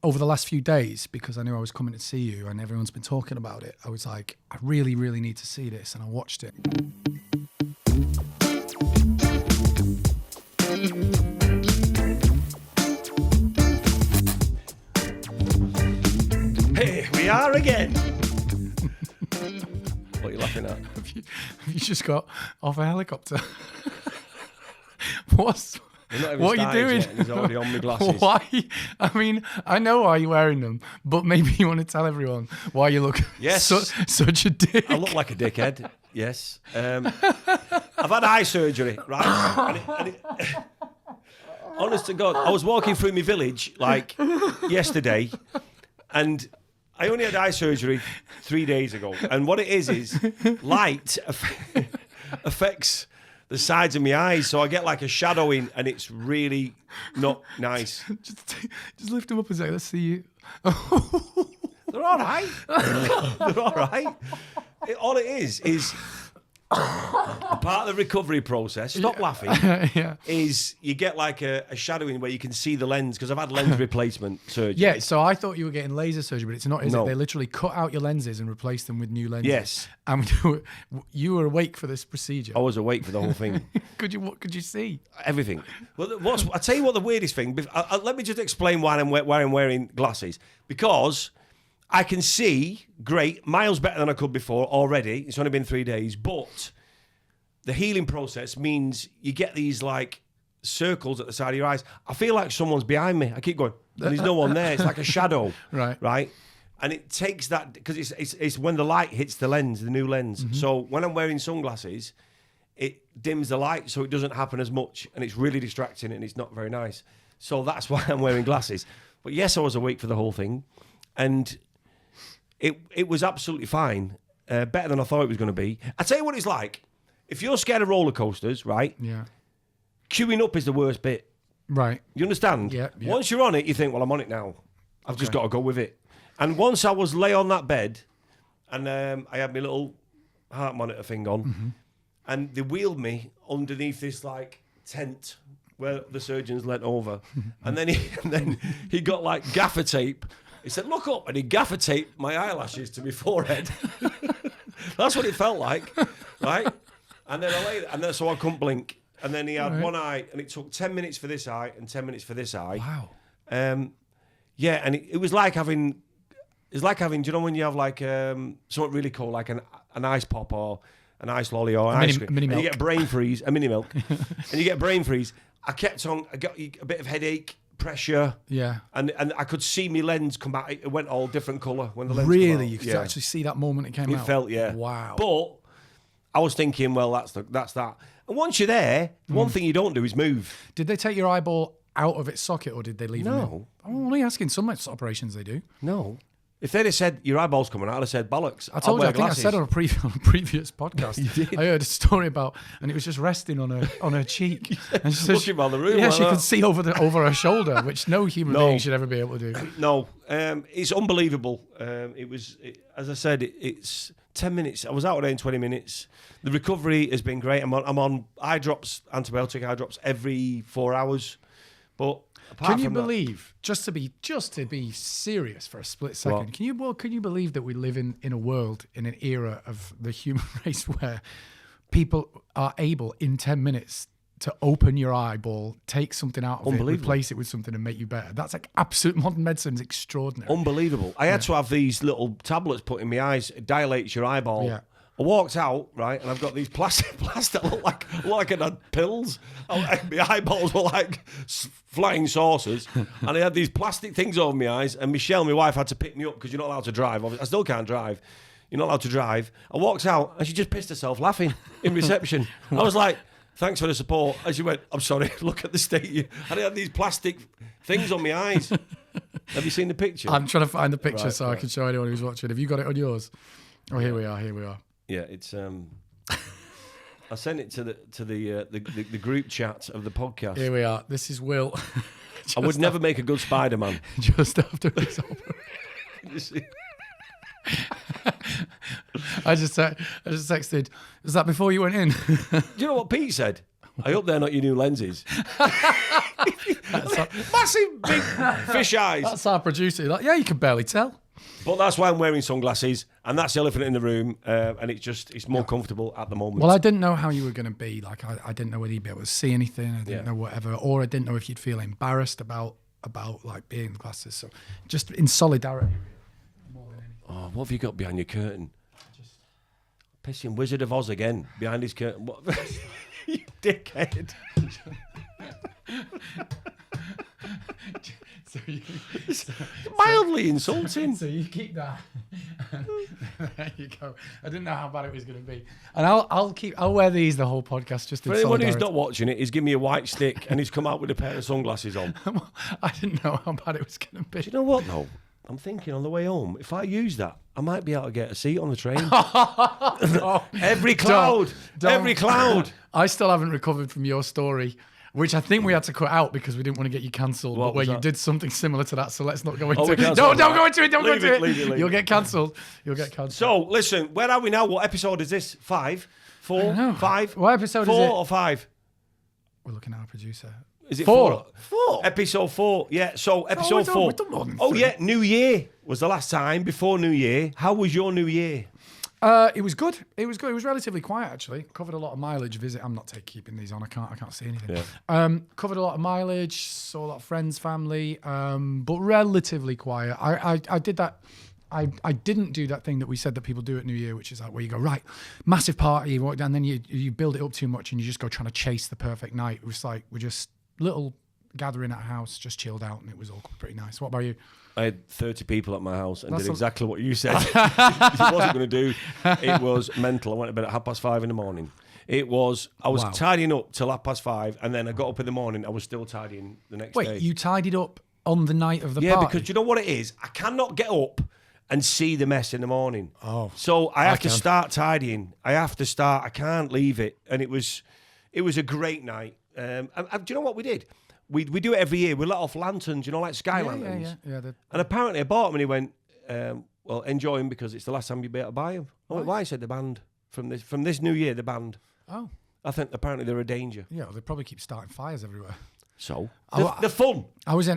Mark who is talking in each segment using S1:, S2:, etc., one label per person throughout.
S1: over the last few days, because I knew I was coming to see you and everyone's been talking about it, I was like, I really, really need to see this. And I watched it.
S2: Here we are again. What are you laughing at?
S1: Have you just got off a helicopter? What are you doing?
S2: Yet and he's already on my glasses.
S1: Why? I mean, I know why you're wearing them, but maybe you want to tell everyone why you look such a dick.
S2: I look like a dickhead, yes. I've had eye surgery, right? Honest to God, I was walking through my village, like, yesterday, and I only had eye surgery 3 days ago. And what it is light affects the sides of my eyes, so I get like a shadowing, and it's really not nice.
S1: Just lift them up and say, let's see you.
S2: They're all right. They're all right. All it is a part of the recovery process. Stop laughing.
S1: Yeah.
S2: Is you get like a shadowing where you can see the lens, because I've had lens replacement surgery.
S1: Yeah, so I thought you were getting laser surgery, but it's not, is
S2: No.
S1: it? They literally cut out your lenses and replaced them with new lenses.
S2: Yes.
S1: And you were awake for this procedure.
S2: I was awake for the whole thing.
S1: What could you see?
S2: Everything. Well, I'll tell you what the weirdest thing. Let me just explain why I'm wearing glasses. Because I can see great, miles better than I could before already. It's only been 3 days, but the healing process means you get these like circles at the side of your eyes. I feel like someone's behind me. I keep going, and there's no one there. It's like a shadow, right? And it takes that, because it's when the light hits the lens, the new lens. Mm-hmm. So when I'm wearing sunglasses, it dims the light, so it doesn't happen as much, and it's really distracting, and it's not very nice. So that's why I'm wearing glasses. But yes, I was awake for the whole thing, and it was absolutely fine, better than I thought it was going to be. I tell you what it's like. If you're scared of roller coasters, right?
S1: Yeah.
S2: Queuing up is the worst bit.
S1: Right.
S2: You understand?
S1: Yeah.
S2: Once you're on it, you think, well, I'm on it now. I've just got to go with it. And once I was lay on that bed, and I had my little heart monitor thing on,
S1: mm-hmm.
S2: and they wheeled me underneath this like tent where the surgeons leant over, and then he got like gaffer tape. He said, "Look up," and he gaffer taped my eyelashes to my forehead. That's what it felt like, right? And then I lay, and then so I couldn't blink. And then he had one eye, and it took 10 minutes for this eye and 10 minutes for this eye.
S1: Wow.
S2: Yeah, and it was like having. It's like having, do you know when you have like something really cool, like an ice pop or an ice lolly or an ice cream,
S1: mini milk.
S2: and you get brain freeze, a mini milk, and you get brain freeze. I got a bit of headache, pressure, and I could see my lens come out. It went all different colour when the lens came
S1: Really?
S2: out.
S1: You could actually see that moment it came out?
S2: It felt, yeah.
S1: Wow.
S2: But I was thinking, well, that's that. And once you're there, one thing you don't do is move.
S1: Did they take your eyeball out of its socket, or did they leave it in?
S2: No.
S1: I'm only asking. Some operations they do.
S2: No. If they'd have said, your eyeball's coming out, I'd have said, bollocks.
S1: I told you, I think
S2: glasses.
S1: I said on a previous podcast,
S2: You did?
S1: I heard a story about, and it was just resting on her cheek. And she
S2: Looking around the room
S1: yeah,
S2: like
S1: she
S2: that.
S1: could see over her shoulder, which no human being should ever be able to do.
S2: No, it's unbelievable. As I said, it's 10 minutes. I was out there in 20 minutes. The recovery has been great. I'm on eye drops, antibiotic eye drops every 4 hours. But
S1: can you believe, just to be serious for a split second, can you believe that we live in a world, in an era of the human race where people are able in 10 minutes to open your eyeball, take something out of it, replace it with something and make you better? That's like absolute, modern medicine is extraordinary.
S2: Unbelievable. I had to have these little tablets put in my eyes. It dilates your eyeball. Yeah. I walked out, right, and I've got these plastic look like I had pills. My eyeballs were like flying saucers, and I had these plastic things over my eyes, and Michelle, my wife, had to pick me up because you're not allowed to drive. I still can't drive. You're not allowed to drive. I walked out, and she just pissed herself laughing in reception. I was like, thanks for the support. And she went, I'm sorry, look at the state you... And I had these plastic things on my eyes. Have you seen the picture?
S1: I'm trying to find the picture so I can show anyone who's watching. Have you got it on yours? Oh, here we are.
S2: Yeah, it's. I sent it to the group chat of the podcast.
S1: Here we are. This is Will.
S2: I would never make a good Spider-Man.
S1: Just after his operation. I just texted. Was that before you went in?
S2: Do you know what Pete said? I hope they're not your new lenses. Massive, big fish eyes.
S1: That's our producer. Like, yeah, you can barely tell.
S2: But that's why I'm wearing sunglasses, and that's the elephant in the room, and it's more comfortable at the moment.
S1: Well, I didn't know how you were going to be. Like, I didn't know whether you'd be able to see anything. I didn't know whatever, or I didn't know if you'd feel embarrassed about like being in the glasses. So, just in solidarity. More than anything.
S2: Oh, what have you got behind your curtain? Pissing Wizard of Oz again behind his curtain. What? You dickhead. Mildly insulting.
S1: So you keep that. There you go. I didn't know how bad it was going to be, and I'll wear these the whole podcast just.
S2: For anyone who's not watching it, he's given me a white stick and he's come out with a pair of sunglasses on.
S1: I didn't know how bad it was going to be.
S2: Do you know what though? I'm thinking on the way home, if I use that, I might be able to get a seat on the train. Every cloud. Every cloud.
S1: I still haven't recovered from your story, which I think we had to cut out because we didn't want to get you cancelled, but where you did something similar to that, so let's not go into it. Don't go into it, don't go into it.
S2: Leave it.
S1: You'll get cancelled.
S2: So, listen, where are we now? What episode is this? 5? 4? 5?
S1: What episode
S2: 4
S1: is it?
S2: 4 or 5?
S1: We're looking at our producer.
S2: Is it
S1: 4?
S2: 4. Episode 4. Yeah, so episode 4.
S1: We've done more than 3.
S2: Oh, yeah, New Year was the last time, before New Year. How was your New Year?
S1: It was good. It was relatively quiet, actually. Covered a lot of mileage. I'm not keeping these on. I can't see anything.
S2: Yeah.
S1: Covered a lot of mileage. Saw a lot of friends, family. But relatively quiet. I did that. I didn't do that thing that we said that people do at New Year, which is like where you go, right, massive party, and then you build it up too much and you just go trying to chase the perfect night. It was like we're just little gathering at a house, just chilled out, and it was all pretty nice. What about you?
S2: I had 30 people at my house and did exactly what you said. It wasn't going to do. It was mental. I went to bed at 5:30 in the morning. I was tidying up till 5:30, and then I got up in the morning. I was still tidying the next day.
S1: Wait, you tidied up on the night of the party?
S2: Yeah, because you know what it is? I cannot get up and see the mess in the morning.
S1: Oh.
S2: So I have to start tidying. I can't leave it. And it was a great night. And do you know what we did? We do it every year. We let off lanterns, like sky lanterns.
S1: Yeah.
S2: And apparently I bought them and he went, well, enjoy them because it's the last time you'll be able to buy them. I went, why? He said the band. From this New Year, the band.
S1: Oh.
S2: I think apparently they're a danger.
S1: Yeah, well, they probably keep starting fires everywhere.
S2: So? The fun.
S1: Where's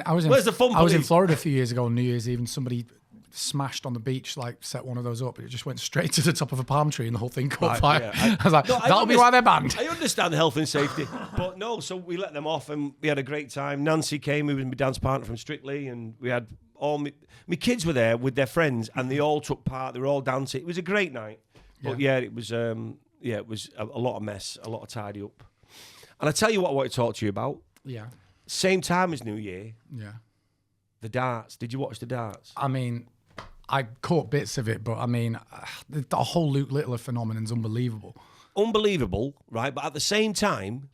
S1: the fun? I was in Florida a few years ago on New Year's Eve and somebody smashed on the beach, like set one of those up. It just went straight to the top of a palm tree and the whole thing caught fire. Yeah. I was like, that'll be why they're banned.
S2: I understand the health and safety, but no, so we let them off and we had a great time. Nancy came, who was my dance partner from Strictly, and we had all my kids were there with their friends and they all took part. They were all dancing. It was a great night. But it was it was a lot of mess, a lot of tidy up. And I tell you what I want to talk to you about.
S1: Yeah.
S2: Same time as New Year.
S1: Yeah.
S2: The darts. Did you watch the darts?
S1: I mean, I caught bits of it, but I mean, the whole Luke Littler phenomenon's unbelievable.
S2: Unbelievable, right? But at the same time,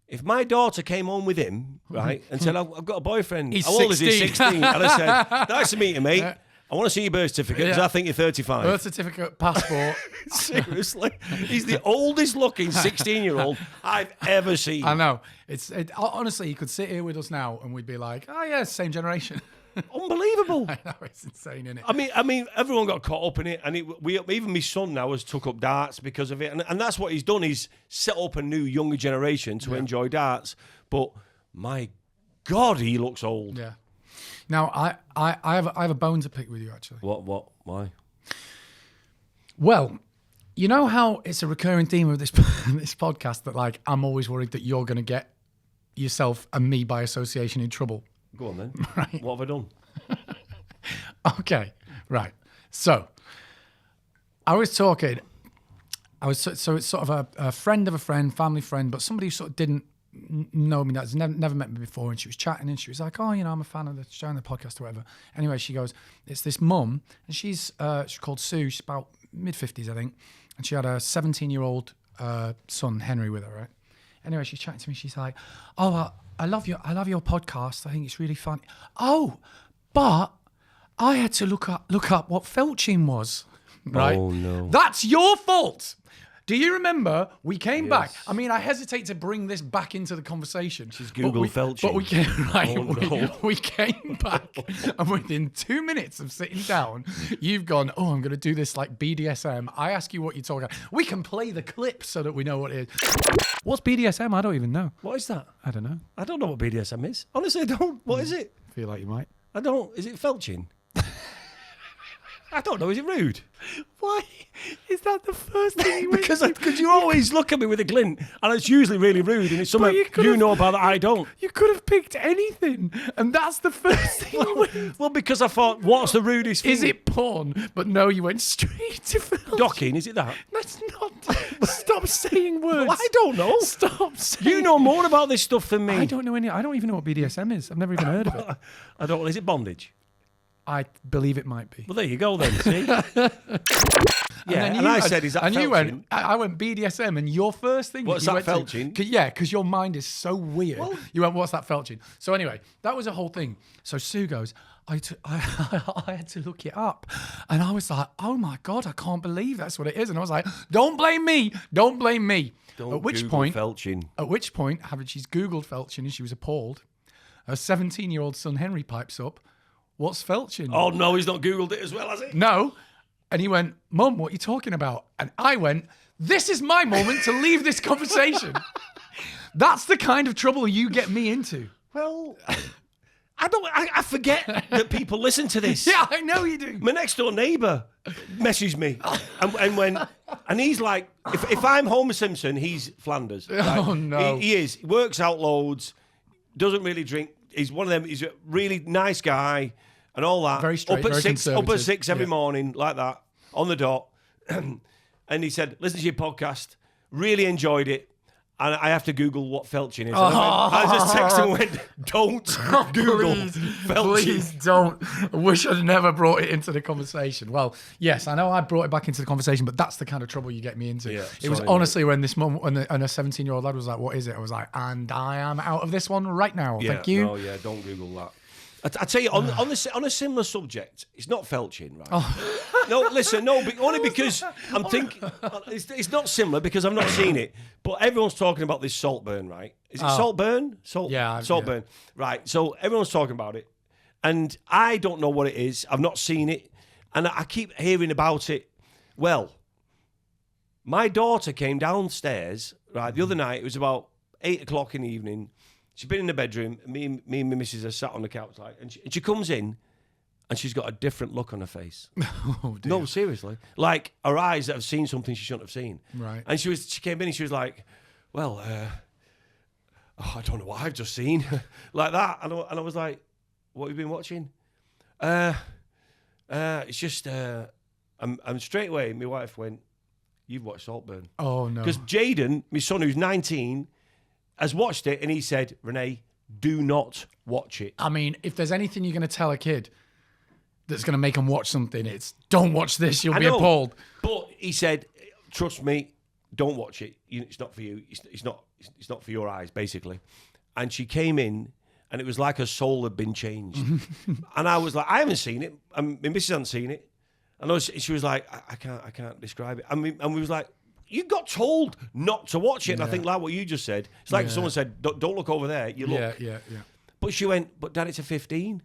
S2: if my daughter came home with him, right, and said, I've got a boyfriend.
S1: He's
S2: How old is he?
S1: 16.
S2: And I said, nice to meet you, mate. I want to see your birth certificate because I think you're 35.
S1: Birth certificate, passport.
S2: Seriously. He's the oldest looking 16-year-old I've ever seen.
S1: I know. Honestly, he could sit here with us now and we'd be like, oh, yeah, same generation.
S2: Unbelievable.
S1: I know, it's insane, isn't it?
S2: I mean, everyone got caught up in it, and even my son now has took up darts because of it, and that's what he's done. He's set up a new younger generation to enjoy darts. But my God, he looks old.
S1: Yeah. Now I have a bone to pick with you, actually.
S2: What? Why?
S1: Well, you know how it's a recurring theme of this podcast that like I'm always worried that you're going to get yourself and me by association in trouble.
S2: Go on then.
S1: Right.
S2: What have I done?
S1: Okay, right. So, I was talking. So it's sort of a friend of a friend, family friend, but somebody who sort of didn't know me, that's never met me before, and she was chatting, and she was like, "Oh, I'm a fan of the show and the podcast or whatever." Anyway, she goes, "It's this mum, and she's called Sue. She's about mid-50s, I think, and she had a 17-year-old son, Henry, with her, right?" Anyway, she's chatting to me. She's like, "Oh, I love your podcast. I think it's really fun. Oh, but I had to look up what felching was. Right?
S2: Oh no,
S1: that's your fault. Do you remember we came back? I mean, I hesitate to bring this back into the conversation.
S2: This is Google Felching.
S1: But we came, right,
S2: Oh, no.
S1: we came back, and within 2 minutes of sitting down, you've gone, oh, I'm going to do this like BDSM. I ask you what you're talking about. We can play the clip so that we know what it is. What's BDSM? I don't even know.
S2: What is that?
S1: I don't know.
S2: I don't know what BDSM is. Honestly, I don't. What is it?
S1: I feel like you might.
S2: I don't. Is it felching? I don't know. Is it rude?
S1: Why is that the first thing you
S2: Because you always look at me with a glint, and it's usually really rude, and it's something you know about that I don't.
S1: You could have picked anything, and that's the first thing you went.
S2: Well, because I thought, what's the rudest thing?
S1: Is it porn? But no, you went straight to film.
S2: Docking? Is it that?
S1: That's not. Stop saying words.
S2: Well, I don't know.
S1: Stop saying.
S2: You know more about this stuff than me.
S1: I don't know any. I don't even know what BDSM is. I've never even heard of it.
S2: I don't. Is it bondage?
S1: I believe it might be.
S2: Well, there you go then. See. And I said, "Is that?"
S1: And
S2: felching?
S1: you went. I went BDSM, and your first thing.
S2: What's that felching?
S1: Yeah, because your mind is so weird. Well, you went, "What's that felching?" So anyway, that was a whole thing. So Sue goes, I had to look it up, and I was like, "Oh my god, I can't believe that's what it is." And I was like, "Don't blame me. Don't blame me."
S2: Don't
S1: at which
S2: Google
S1: point,
S2: felching.
S1: At which point, she's Googled felching, and she was appalled. Her 17-year-old son Henry pipes up. What's felching?
S2: Oh no, he's not Googled it as well, has he?
S1: No. And he went, Mum, what are you talking about? And I went, this is my moment to leave this conversation. That's the kind of trouble you get me into.
S2: Well, I forget that people listen to this.
S1: Yeah, I know you do.
S2: My next door neighbour messaged me, and he's like, if I'm Homer Simpson, he's Flanders. Right?
S1: Oh no,
S2: he is. He works out loads, doesn't really drink. He's one of them. He's a really nice guy and all that.
S1: Very straight,
S2: up at
S1: very
S2: six
S1: conservative.
S2: every morning, like that, on the dot. And he said, "Listen to your podcast. Really enjoyed it. And I have to Google what felching is." I just texted and went, "Don't Google felching."
S1: Please don't. I wish I'd never brought it into the conversation. Well, yes, I know I brought it back into the conversation, but that's the kind of trouble you get me into.
S2: Yeah,
S1: it was honestly when this mum and a 17-year-old lad was like, "What is it?" I was like, "And I am out of this one right now. Thank you."
S2: No, yeah, don't Google that. I tell you, on a similar subject, it's not felching, right? Oh. No, listen, only because I'm thinking it's not similar because I've not seen it. But everyone's talking about this Saltburn, right? Is it Saltburn? Saltburn. Right. So everyone's talking about it, and I don't know what it is. I've not seen it, and I keep hearing about it. Well, my daughter came downstairs the other night. It was about 8:00 in the evening. She's been in the bedroom. Me and my missus are sat on the couch, and she comes in, and she's got a different look on her face.
S1: Oh, dear.
S2: No, seriously. Like her eyes that have seen something she shouldn't have seen.
S1: Right.
S2: And she came in and she was like, "Well, I don't know what I've just seen," like that. And I was like, "What have you been watching?" It's just, I'm straight away. My wife went, "You've watched Saltburn."
S1: Oh no.
S2: Because Jaden, my son who's 19. Has watched it and he said, "Renee, do not watch it."
S1: I mean, if there's anything you're going to tell a kid that's going to make them watch something, it's don't watch this. You'll be appalled.
S2: But he said, "Trust me, don't watch it. It's not for you. It's not for your eyes, basically." And she came in, and it was like her soul had been changed. And I was like, "I haven't seen it. My missus hasn't seen it." And she was like, "I can't describe it." And we was like, "You got told not to watch it." And I think like what you just said. It's like if someone said, don't look over there. You look.
S1: Yeah.
S2: But she went, "But Dad, it's a 15.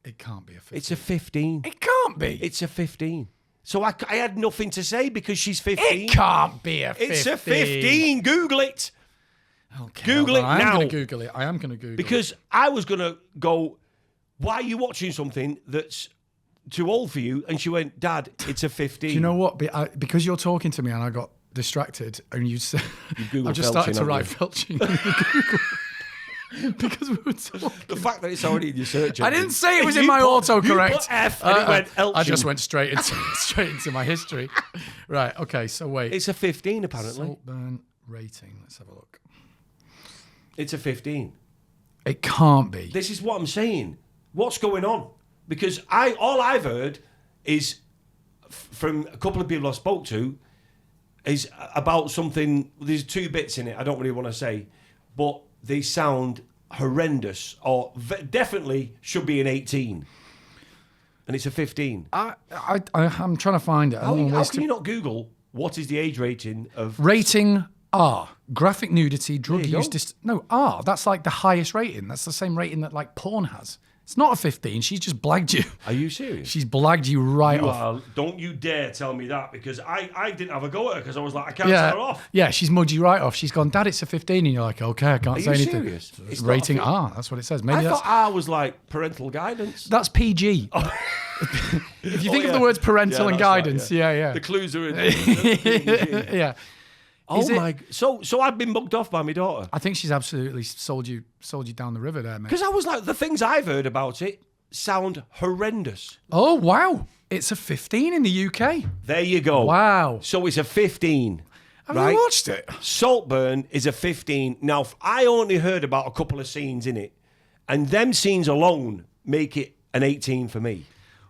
S1: It can't be a 15.
S2: It's a 15.
S1: It can't be.
S2: It's a 15. So I had nothing to say because she's 15.
S1: It can't be a 15.
S2: It's a 15. Google it.
S1: Okay,
S2: Google it now.
S1: I am going to Google it. I am going to Google it.
S2: Because I was going to go, "Why are you watching something that's too old for you?" And she went, "Dad, it's a 15.
S1: Do you know what? Because you're talking to me and I got distracted and you said,
S2: Googled
S1: I just started to write felching in Google. Because we were talking.
S2: The fact that it's already in your search engine.
S1: I didn't say it was in my autocorrect.
S2: You put F and it went Elching.
S1: I just went straight into my history. Right, okay, so wait.
S2: It's a 15 apparently.
S1: Saltburn rating. Let's have a look.
S2: It's a 15.
S1: It can't be.
S2: This is what I'm saying. What's going on? Because all I've heard is from a couple of people I spoke to is about something. There's 2 bits in it. I don't really want to say, but they sound horrendous, or definitely should be an 18, and it's a 15.
S1: I'm trying to find it.
S2: How can you not Google What is the age rating of...
S1: Rating R. Graphic nudity, drug
S2: There you
S1: use...
S2: go.
S1: No, R. That's like the highest rating. That's the same rating that like porn has. It's not a 15. She's just blagged you.
S2: Are you serious?
S1: She's blagged you right off.
S2: Don't you dare tell me that, because I didn't have a go at her because I was like, I can't tell her off.
S1: Yeah, she's mudged you right off. She's gone, Dad, it's a 15. And you're like, okay, I can't
S2: Are
S1: say
S2: you
S1: anything.
S2: serious? It's
S1: Rating
S2: not a
S1: R. That's what it says. Maybe
S2: I
S1: that's...
S2: thought R was like parental guidance.
S1: That's PG. If you think of the words parental and
S2: that's right,
S1: guidance, yeah.
S2: The clues are in.
S1: Yeah.
S2: Oh my! So I've been mugged off by my daughter.
S1: I think she's absolutely sold you down the river there, mate.
S2: Because I was like, the things I've heard about it sound horrendous.
S1: Oh, wow. It's a 15 in the UK.
S2: There you go.
S1: Wow.
S2: So it's a 15.
S1: Have
S2: right?
S1: you watched it?
S2: Saltburn is a 15. Now, I only heard about a couple of scenes in it, and them scenes alone make it an 18 for me.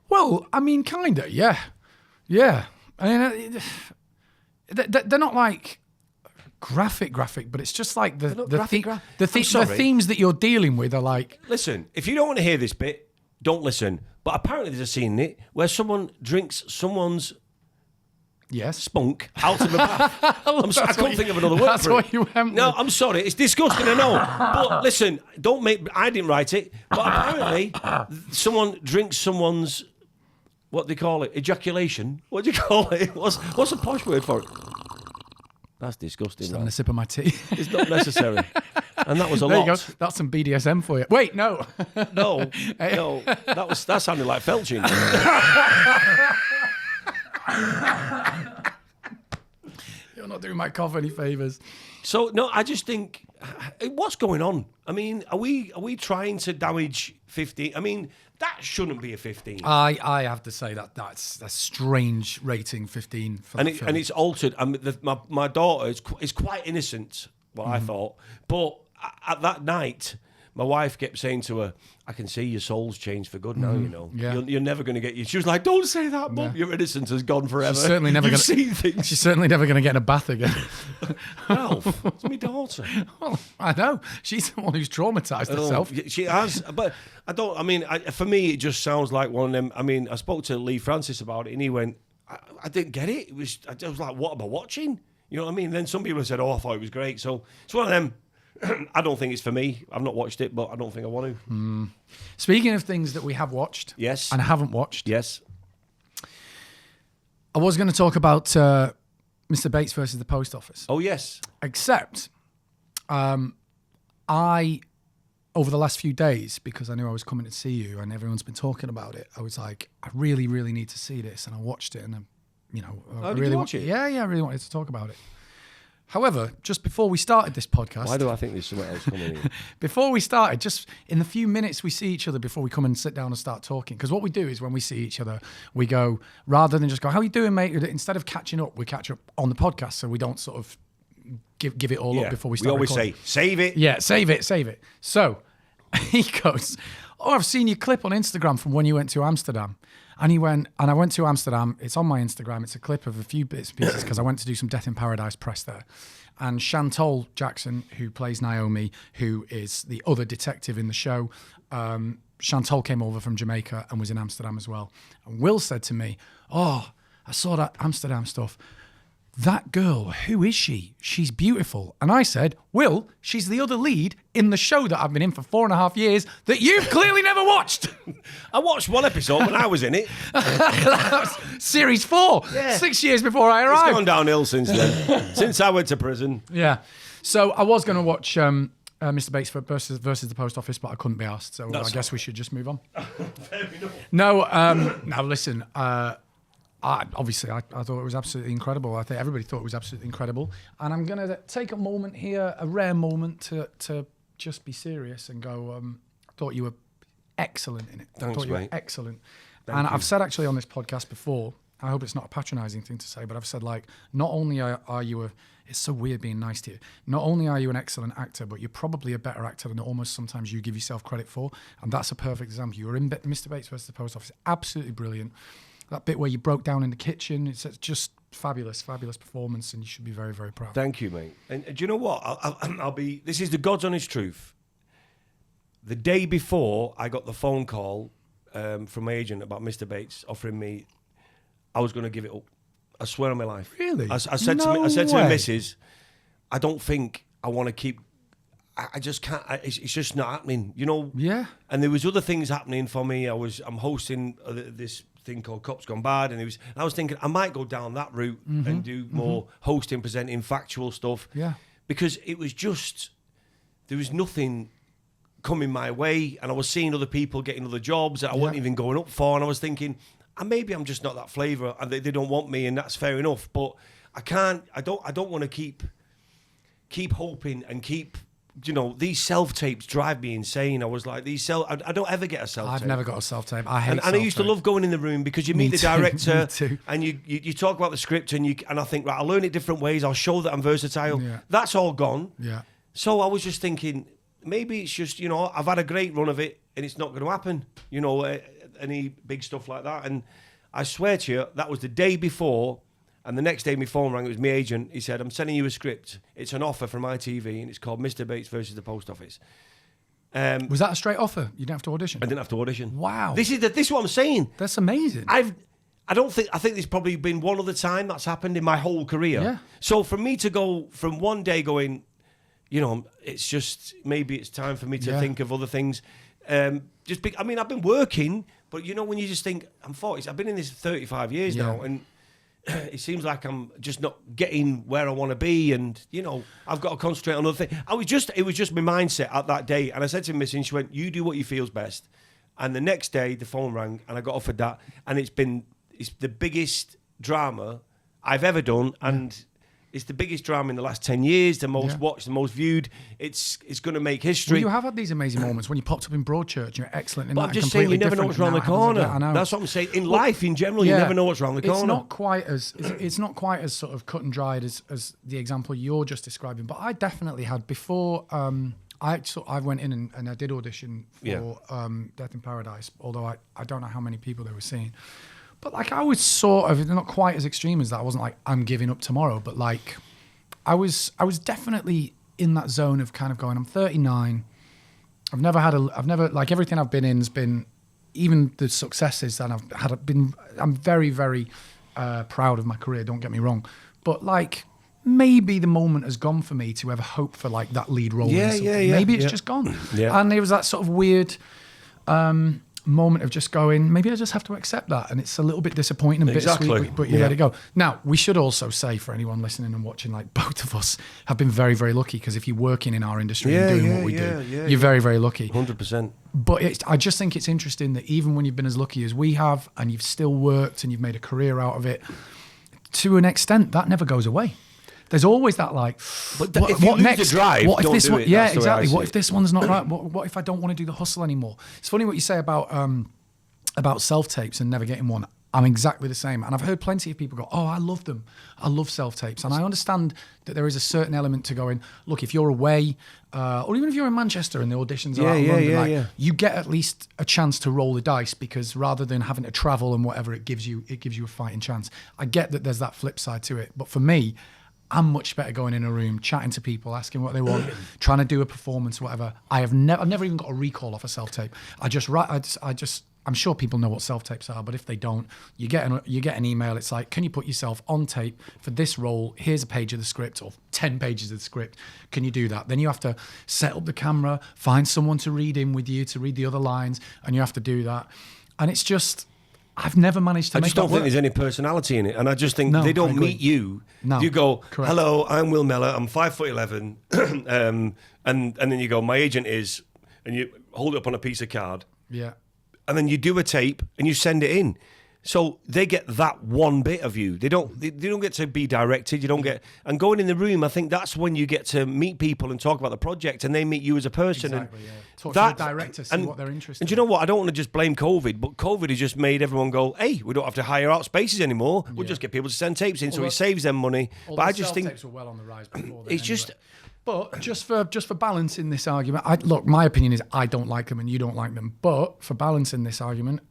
S1: Well, I mean, kind of, yeah. Yeah. I mean, they're not like graphic, but it's just like the themes that you're dealing with are like...
S2: Listen, if you don't want to hear this bit, don't listen. But apparently there's a scene in it where someone drinks someone's spunk out of a bath. I can't think of another word
S1: that's
S2: for
S1: what
S2: it.
S1: you went
S2: No,
S1: with.
S2: I'm sorry. It's disgusting, I know. But listen, I didn't write it. But apparently someone drinks someone's, what do they call it? Ejaculation. What do you call it? What's a posh word for it? That's disgusting.
S1: Just having a sip of my tea.
S2: It's not necessary. And that was a
S1: there
S2: lot.
S1: You go. That's some BDSM for you. Wait, no.
S2: No. That sounded like felching.
S1: You're not doing my cough any favours.
S2: So no, I just think, what's going on? I mean, are we trying to damage 15? I mean, that shouldn't be a 15.
S1: I have to say that's a strange rating, 15 for
S2: and
S1: that film.
S2: it's altered. I mean, my daughter is quite innocent. Well, I thought, but at that night, my wife kept saying to her, "I can see your soul's changed for good now. You know,
S1: Yeah.
S2: you're never going to get you." She was like, "Don't say that, Mum. Your innocence has gone forever.
S1: She's certainly never
S2: You've
S1: going
S2: seen things."
S1: She's certainly never going to get in a bath again.
S2: Ralph, it's my daughter.
S1: Well, I know. She's the one who's traumatised herself.
S2: She has, but I don't. I mean, for me, it just sounds like one of them. I mean, I spoke to Lee Francis about it, and he went, "I didn't get it. I was like, what am I watching? You know what I mean?" And then some people said, "Oh, I thought it was great." So it's one of them. I don't think it's for me. I've not watched it, but I don't think I want to.
S1: Speaking of things that we have watched,
S2: Yes,
S1: and haven't watched,
S2: yes.
S1: I was going to talk about Mr. Bates versus the Post Office.
S2: Oh, yes.
S1: Except, I, over the last few days, because I knew I was coming to see you and everyone's been talking about it, I was like, I really, really need to see this. And I watched it and, I
S2: did
S1: really
S2: you watch it?
S1: Yeah, I really wanted to talk about it. However, just before we started this podcast...
S2: Why do I think there's something else coming in?
S1: Before we started, just in the few minutes we see each other before we come and sit down and start talking, because what we do is when we see each other, we go, rather than just go, "How you doing, mate?" Instead of catching up, we catch up on the podcast, so we don't sort of give it all up before we start.
S2: We always
S1: recording.
S2: say, save it.
S1: Yeah, save it. So he goes, "Oh, I've seen your clip on Instagram from when you went to Amsterdam." And he went, and I went to Amsterdam. It's on my Instagram. It's a clip of a few bits and pieces because I went to do some Death in Paradise press there. And Chantal Jackson, who plays Naomi, who is the other detective in the show, Chantal came over from Jamaica and was in Amsterdam as well. And Will said to me, "Oh, I saw that Amsterdam stuff. That girl, who is she? She's beautiful." And I said, "Will, she's the other lead in the show that I've been in for 4.5 years that you've clearly never watched."
S2: I watched one episode when I was in it.
S1: That was series 4, 6 years before I arrived.
S2: It's gone downhill since then. Since I went to prison.
S1: Yeah. So I was going to watch Mr. Bates versus the Post Office, but I couldn't be asked. So I guess we should just move on.
S2: Fair enough.
S1: No, now listen, obviously, I thought it was absolutely incredible. I think everybody thought it was absolutely incredible. And I'm going to take a moment here, a rare moment, to just be serious and go, I thought you were excellent in it.
S2: Thanks,
S1: I thought you
S2: mate.
S1: were excellent.
S2: Thank
S1: And
S2: you.
S1: I've said actually on this podcast before, I hope it's not a patronising thing to say, but I've said, like, not only are you it's so weird being nice to you, not only are you an excellent actor, but you're probably a better actor than almost sometimes you give yourself credit for. And that's a perfect example. You were in Mr. Bates versus the Post Office. Absolutely brilliant. That bit where you broke down in the kitchen, it's just fabulous performance, and you should be very, very proud.
S2: Thank you, mate. And do you know what? I'll be... This is the God's honest truth. The day before I got the phone call from my agent about Mr. Bates offering me, I was going to give it up. I swear on my life.
S1: Really?
S2: I said to my missus, I don't think I want to keep. I just can't. It's just not happening. You know.
S1: Yeah.
S2: And there was other things happening for me. I'm hosting this thing called Cops Gone Bad, and I was thinking I might go down that route and do more hosting, presenting, factual stuff.
S1: Yeah.
S2: Because it was just there was nothing coming my way, and I was seeing other people getting other jobs that I wasn't even going up for, and I was thinking, maybe I'm just not that flavour, and they don't want me, and that's fair enough. But I can't. I don't want to keep hoping and keep. You know, these self-tapes drive me insane. I was like, I don't ever get a self-tape.
S1: I've never got a self-tape. I hate self-tape.
S2: And I used to love going in the room because you meet the director
S1: Me too.
S2: and you talk about the script and I think, right, I'll learn it different ways. I'll show that I'm versatile. Yeah. That's all gone.
S1: Yeah.
S2: So I was just thinking, maybe it's just, you know, I've had a great run of it and it's not going to happen, you know, any big stuff like that. And I swear to you, that was the day before. And the next day, my phone rang. It was my agent. He said, I'm sending you a script. It's an offer from ITV, and it's called Mr. Bates versus the Post Office.
S1: Was that a straight offer? You didn't have to audition?
S2: I didn't have to audition.
S1: Wow.
S2: This is what I'm saying.
S1: That's amazing.
S2: I think there's probably been one other time that's happened in my whole career.
S1: Yeah.
S2: So for me to go from one day going, you know, it's just, maybe it's time for me to think of other things. I've been working, but you know, when you just think, I'm 40, I've been in this 35 years now, and it seems like I'm just not getting where I want to be, and you know, I've got to concentrate on other things. It was just my mindset at that day, and I said to Missy, and she went, "You do what you feels best." And the next day, the phone rang, and I got offered that, and it's the biggest drama I've ever done, and it's the biggest drama in the last 10 years, the most watched, the most viewed. It's going to make history.
S1: Well, you have had these amazing moments when you popped up in Broadchurch. You're excellent in
S2: but
S1: that.
S2: I'm just saying, you never know what's around the corner.
S1: I know.
S2: That's what I'm saying. In life, in general, you never know what's around the corner.
S1: It's not quite as sort of cut and dried as the example you're just describing. But I definitely had before. I went in and I did audition for Death in Paradise. Although I don't know how many people they were seeing. But like I was sort of not quite as extreme as that. I wasn't like I'm giving up tomorrow, but like I was definitely in that zone of kind of going. I'm 39. I've never like everything I've been in has been, even the successes that I've had been. I'm very very proud of my career. Don't get me wrong, but like maybe the moment has gone for me to ever hope for like that lead role. Maybe it's just gone. And it was that sort of weird. Moment of just going, maybe I just have to accept that, and it's a little bit disappointing and bittersweet, but you let it go. Now, we should also say for anyone listening and watching, like both of us have been very, very lucky, because if you're working in our industry and doing what we do, you're very, very lucky.
S2: 100%.
S1: But I just think it's interesting that even when you've been as lucky as we have, and you've still worked and you've made a career out of it, to an extent, that never goes away. There's always that like,
S2: but if you lose the drive,
S1: what if
S2: don't
S1: this
S2: do
S1: one?
S2: it.
S1: Yeah,
S2: That's the way I
S1: exactly.
S2: see
S1: What
S2: it.
S1: if this one's not right? What if I don't want to do the hustle anymore? It's funny what you say about self-tapes and never getting one. I'm exactly the same. And I've heard plenty of people go, "Oh, I love them. I love self-tapes." And I understand that there is a certain element to going, look, if you're away, or even if you're in Manchester and the auditions are out in London, you get at least a chance to roll the dice, because rather than having to travel and whatever, it gives you a fighting chance. I get that there's that flip side to it. But for me, I'm much better going in a room, chatting to people, asking what they want, trying to do a performance, whatever. I've never even got a recall off a self-tape. I'm sure people know what self-tapes are, but if they don't, you get an email. It's like, can you put yourself on tape for this role? Here's a page of the script, or 10 pages of the script. Can you do that? Then you have to set up the camera, find someone to read in with you, to read the other lines, and you have to do that. And it's just, I've never managed to make that work.
S2: I just don't think there's any personality in it. And I just think they don't meet you.
S1: No,
S2: you go,
S1: correct.
S2: "Hello, I'm Will Mellor. I'm 5'11". And then you go, "My agent is," and you hold it up on a piece of card.
S1: Yeah.
S2: And then you do a tape and you send it in. So they get that one bit of you. They don't get to be directed. You don't get, and going in the room, I think that's when you get to meet people and talk about the project, and they meet you as a person.
S1: Exactly,
S2: and
S1: talk to the director, see what they're interested in.
S2: And do you know what? I don't want to just blame COVID, but COVID has just made everyone go, "Hey, we don't have to hire out spaces anymore. We'll just get people to send tapes in," so it saves them money. But I just think
S1: tapes were well on the rise before then.
S2: it's just.
S1: But just for balancing this argument, look, my opinion is I don't like them and you don't like them. But for balancing this argument,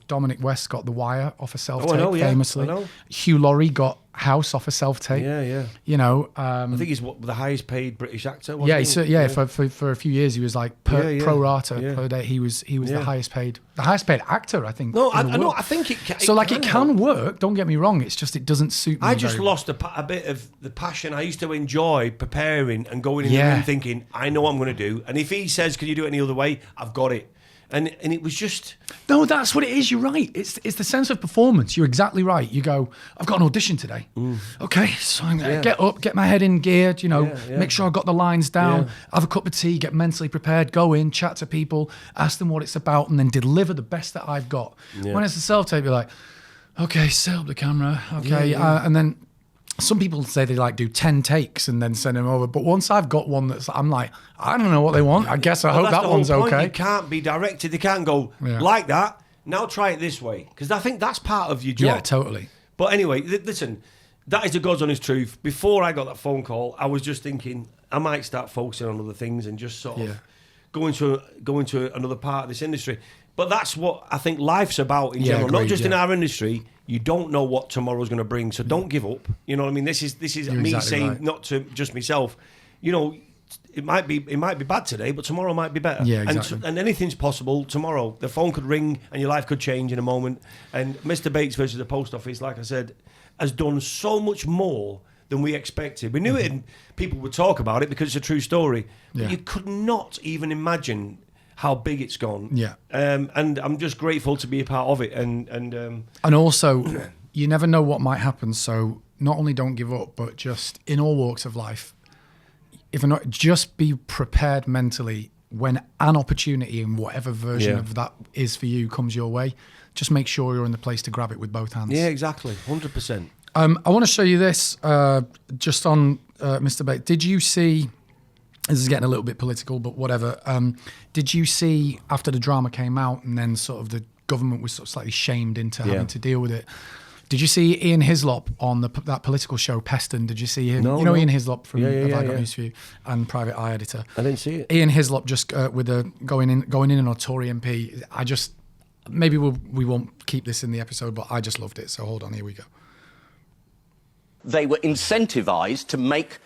S1: Dominic West got The Wire off a self-tape famously.
S2: I know.
S1: Hugh Laurie got house off a self-tape.
S2: Yeah.
S1: You know,
S2: I think he's the highest paid British actor.
S1: Yeah,
S2: Wasn't he?
S1: for a few years he was like pro rata per day. He was the highest paid actor, I think.
S2: No, I think it can.
S1: So it can work. Don't get me wrong. It's just it doesn't suit me.
S2: I just lost a bit of the passion I used to enjoy preparing and going in the room thinking I know what I'm going to do, and if he says can you do it any other way, I've got it. And it was just...
S1: No, that's what it is. You're right. It's the sense of performance. You're exactly right. You go, I've got an audition today. Okay, so I'm going to get up, get my head in gear, make sure I've got the lines down, have a cup of tea, get mentally prepared, go in, chat to people, ask them what it's about, and then deliver the best that I've got. Yeah. When it's a self-tape, you're like, okay, set up the camera, okay, and then... Some people say they do 10 takes and then send them over. But once I've got one I'm like, I don't know what they want. I guess I hope that one's okay.
S2: You can't be directed. They can't go like that. Now try it this way. Because I think that's part of your job.
S1: Yeah, totally.
S2: But anyway, listen, that is the God's honest truth. Before I got that phone call, I was just thinking I might start focusing on other things and just sort of go into another part of this industry. But that's what I think life's about in general. Not just in our industry. You don't know what tomorrow's going to bring, so don't give up. You know what I mean? This is
S1: You're
S2: me
S1: exactly
S2: saying
S1: right.
S2: not to just myself. It might be bad today, but tomorrow might be better.
S1: Yeah, exactly.
S2: And anything's possible tomorrow. The phone could ring and your life could change in a moment. And Mr. Bates versus the Post Office, like I said, has done so much more than we expected. We knew it, and people would talk about it because it's a true story. But you could not even imagine how big it's gone.
S1: Yeah.
S2: And I'm just grateful to be a part of it. And
S1: also, you never know what might happen. So not only don't give up, but just in all walks of life, if not, just be prepared mentally when an opportunity in whatever version of that is for you comes your way. Just make sure you're in the place to grab it with both hands.
S2: Yeah, exactly. 100%.
S1: I want to show you this just on Mr. Bates. Did you see... This is getting a little bit political, but whatever. Did you see after the drama came out and then sort of the government was sort of slightly shamed into having to deal with it? Did you see Ian Hislop on that political show, Peston? Did you see him?
S2: No.
S1: Ian Hislop from Have I Got News For You and Private Eye editor.
S2: I didn't see it.
S1: Ian Hislop just with going in a Tory MP. Maybe we won't keep this in the episode, but I just loved it. So hold on, here we go.
S3: They were incentivised to make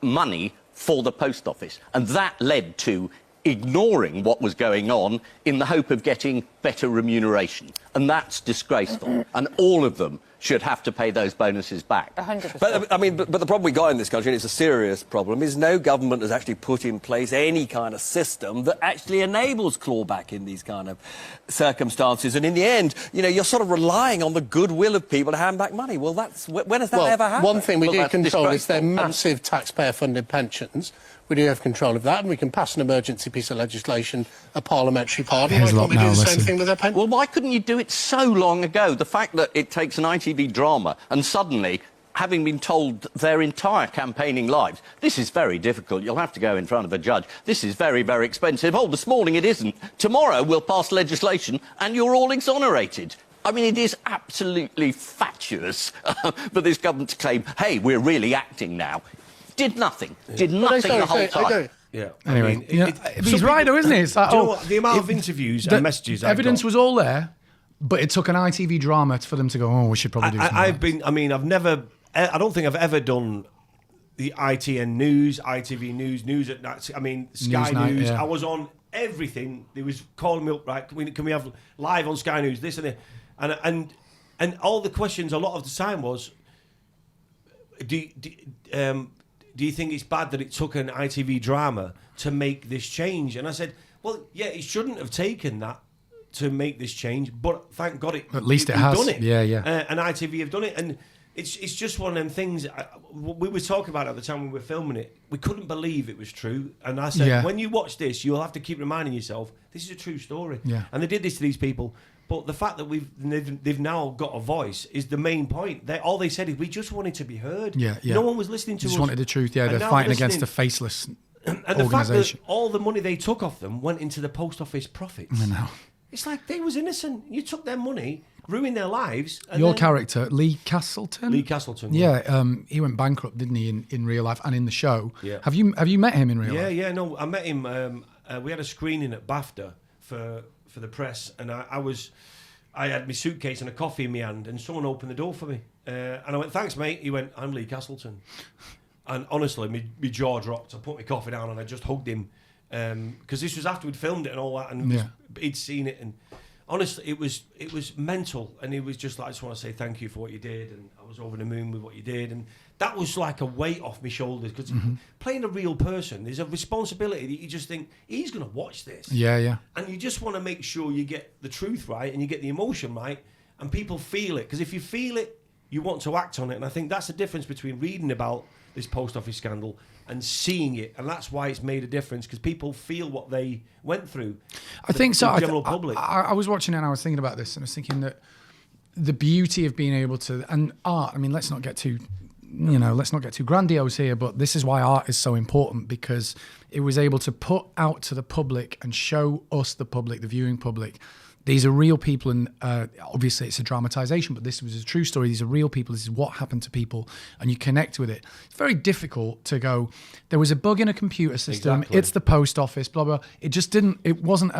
S3: money for the post office, and that led to ignoring what was going on in the hope of getting better remuneration, and that's disgraceful, and all of them should have to pay those bonuses back.
S4: 100%.
S5: But the problem we got in this country, and it's a serious problem, is no government has actually put in place any kind of system that actually enables clawback in these kind of circumstances. And in the end, you're sort of relying on the goodwill of people to hand back money. Well, when has that ever happened?
S6: One thing we do control is their
S3: disgraceful.
S6: massive taxpayer-funded pensions. We do have control of that, and we can pass an emergency piece of legislation, a parliamentary pardon. Why can't we do the same thing with their pensions?
S3: Well, why couldn't you do it so long ago? The fact that it takes an ITV drama and suddenly, having been told their entire campaigning lives, this is very difficult, you'll have to go in front of a judge, this is very, very expensive. Oh, this morning it isn't. Tomorrow we'll pass legislation and you're all exonerated. I mean, it is absolutely fatuous for this government to claim, hey, we're really acting now. Did nothing the whole time.
S2: Yeah.
S1: Anyway, he's right, though, isn't he? It's like,
S2: do you know what? The amount of interviews and messages
S1: evidence was all there, but it took an ITV drama for them to go, oh, we should probably do something.
S2: I don't think I've ever done the ITN News, ITV News at night. I mean, Sky News. I was on everything. They was calling me up, right? Can we have live on Sky News, this and that? And all the questions a lot of the time was, do you think it's bad that it took an ITV drama to make this change? And I said, well, yeah, it shouldn't have taken that to make this change, but thank God it has done it.
S1: Yeah.
S2: And ITV have done it, and it's just one of them things. We were talking about it at the time when we were filming it. We couldn't believe it was true, and I said, when you watch this, you'll have to keep reminding yourself this is a true story.
S1: Yeah.
S2: And they did this to these people. But the fact that they've now got a voice is the main point. All they said is we just wanted to be heard.
S1: Yeah.
S2: No one was listening to us.
S1: Just wanted the truth. Yeah, they're fighting against the faceless
S2: and the fact that all the money they took off them went into the post office profits.
S1: I know.
S2: It's like they was innocent. You took their money, ruined their lives. And
S1: Your character, Lee Castleton.
S2: Lee Castleton.
S1: Yeah, he went bankrupt, didn't he, in real life and in the show?
S2: Yeah.
S1: Have you met him in real life?
S2: Yeah. No, I met him. We had a screening at BAFTA for the press, and I was I had my suitcase and a coffee in my hand, and someone opened the door for me. And I went, "Thanks, mate." He went, "I'm Lee Castleton." And honestly, my jaw dropped. I put my coffee down and I just hugged him. Because this was after we'd filmed it and all that, and he'd seen it. And honestly, it was mental. And he was just like, "I just want to say thank you for what you did." And I was over the moon with what you did. And that was like a weight off my shoulders. Because playing a real person, there's a responsibility that you just think, he's going to watch this.
S1: Yeah, yeah.
S2: And you just want to make sure you get the truth right and you get the emotion right. And people feel it. Because if you feel it, you want to act on it. And I think that's the difference between reading about this post office scandal and seeing it, and that's why it's made a difference, because people feel what they went through.
S1: I think so.
S2: The general public.
S1: I was watching it and I was thinking about this, and I was thinking that the beauty of being able to, and art, I mean, let's not get too grandiose here, but this is why art is so important, because it was able to put out to the public and show us, the public, the viewing public, these are real people, and obviously it's a dramatization, but this was a true story. These are real people. This is what happened to people, and you connect with it. It's very difficult to go, there was a bug in a computer system.
S2: Exactly.
S1: It's the post office, blah, blah. It wasn't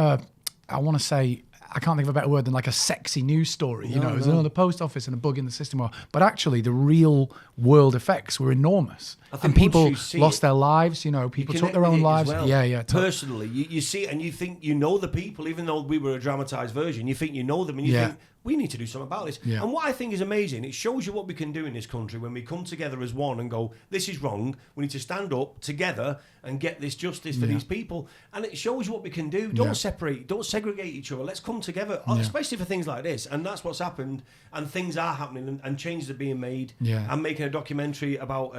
S1: I want to say, I can't think of a better word than like a sexy news story. It was the post office and a bug in the system. But actually, the real world effects were enormous.
S2: think
S1: And people
S2: once you see
S1: lost
S2: it,
S1: their lives. People took
S2: connect
S1: their
S2: with
S1: own
S2: it as
S1: lives.
S2: well.
S1: Yeah.
S2: Personally, you see it and you think you know the people, even though we were a dramatised version. You think you know them, and you think, we need to do something about this.
S1: Yeah.
S2: And what I think is amazing, it shows you what we can do in this country when we come together as one and go, this is wrong. We need to stand up together and get this justice for these people. And it shows you what we can do. Don't separate, don't segregate each other. Let's come together, especially for things like this. And that's what's happened. And things are happening, and changes are being made.
S1: Yeah.
S2: I'm making a documentary about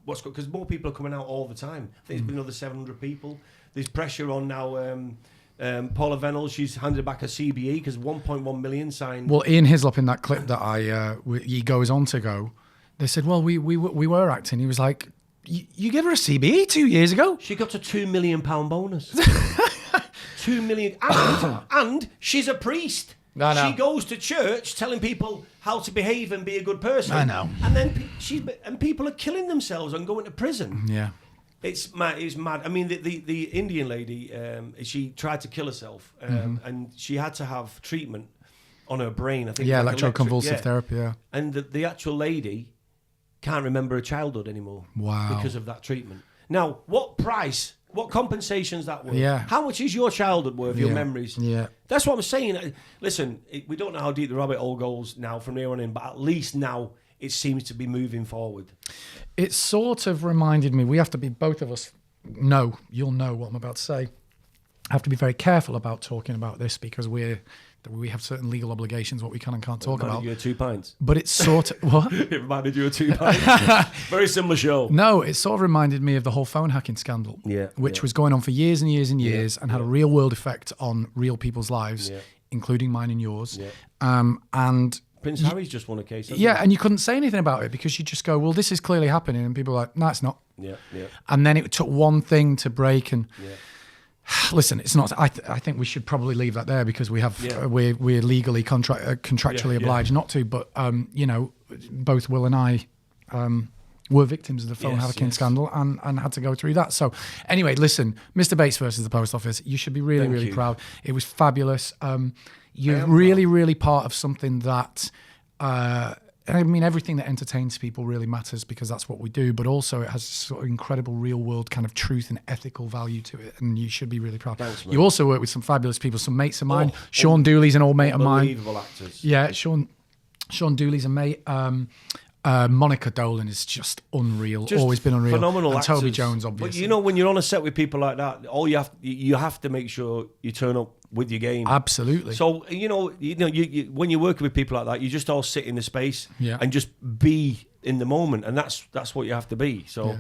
S2: because more people are coming out all the time. I think there's been another 700 people. There's pressure on now. Paula Venel, she's handed back a CBE because 1.1 million signed.
S1: Well, Ian Hislop, in that clip that he goes on to go, they said, well, we were acting. He was like, you gave her a CBE 2 years ago?
S2: She got a £2 million bonus. 2 million. And she's a priest.
S1: I know.
S2: She goes to church telling people how to behave and be a good person.
S1: I know.
S2: And then people are killing themselves and going to prison.
S1: Yeah.
S2: It's mad. It's mad. I mean, the Indian lady, she tried to kill herself, and she had to have treatment on her brain. I think.
S1: Yeah,
S2: like
S1: electroconvulsive therapy. Yeah.
S2: And the actual lady can't remember her childhood anymore.
S1: Wow.
S2: Because of that treatment. Now, what price? What compensation's that worth?
S1: Yeah.
S2: How much is your childhood worth? Your memories?
S1: Yeah.
S2: That's what I'm saying. Listen, we don't know how deep the rabbit hole goes now from here on in, but at least now it seems to be moving forward.
S1: It sort of reminded me, we have to be, both of us you'll know what I'm about to say. I have to be very careful about talking about this because we have certain legal obligations, what we can and can't talk about.
S2: You 2 pints.
S1: But it's sort of, what?
S2: It reminded you of 2 pints. Very similar show.
S1: No, it sort of reminded me of the whole phone hacking scandal, which was going on for years and years and years and had a real world effect on real people's lives, including mine and yours.
S2: Yeah.
S1: And
S2: Prince Harry's just won a case.
S1: And you couldn't say anything about it because you just go, well, this is clearly happening. And people are like, no, it's not.
S2: Yeah.
S1: And then it took one thing to break. And listen, it's not, I think we should probably leave that there because we have, we're legally contractually obliged not to. But, both Will and I were victims of the phone hacking scandal and had to go through that. So anyway, listen, Mr. Bates versus the Post Office, you should be really proud. It was fabulous. You're really part of something that, everything that entertains people really matters because that's what we do, but also it has sort of incredible real world kind of truth and ethical value to it, and you should be really proud.
S2: Thanks, man.
S1: You also work with some fabulous people, some mates of mine. Sean Dooley's an old mate of mine.
S2: Unbelievable actors.
S1: Yeah, Sean Dooley's a mate. Monica Dolan is just unreal. Always been unreal.
S2: Phenomenal
S1: and Toby
S2: actors.
S1: Jones, obviously.
S2: But when you're on a set with people like that, you have to make sure you turn up with your game.
S1: Absolutely.
S2: So you when you're working with people like that, you just all sit in the space and just be in the moment, and that's what you have to be. So.